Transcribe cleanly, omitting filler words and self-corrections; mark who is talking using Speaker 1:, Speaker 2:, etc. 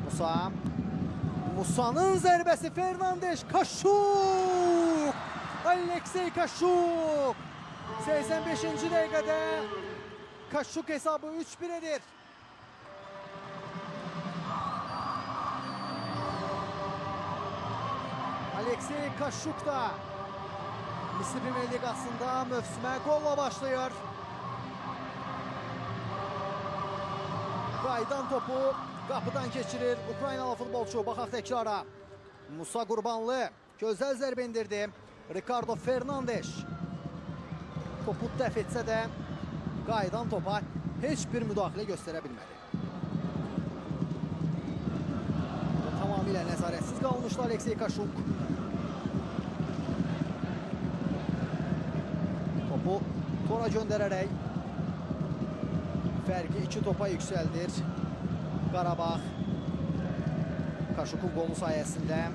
Speaker 1: Musa. Musa'nın zərbəsi Fernandes. Kaşuk. Aleksey Kaşuk. 85-ci dəqiqədə Kaşuk hesabı 3-1 edir. Aleksey Kaşuk da Misir Premier Liqasında mövsümə qolla başlayır. Qaydan topu qapıdan keçirir Ukraynalı futbolçu. Baxaq təkrara. Musa Qurbanlı gözəl zərbə indirdi. Ricardo Fernandes topu dəf etsə də qaydan topa heç bir müdaxilə göstərə bilmədi. Tamamilə nəzarətsiz qalmışdı Aleksey Kaşuk. Topu tora göndərərək fərqi 2 topa yüksəldir Qarabağ. Kaşukun qolu sayəsində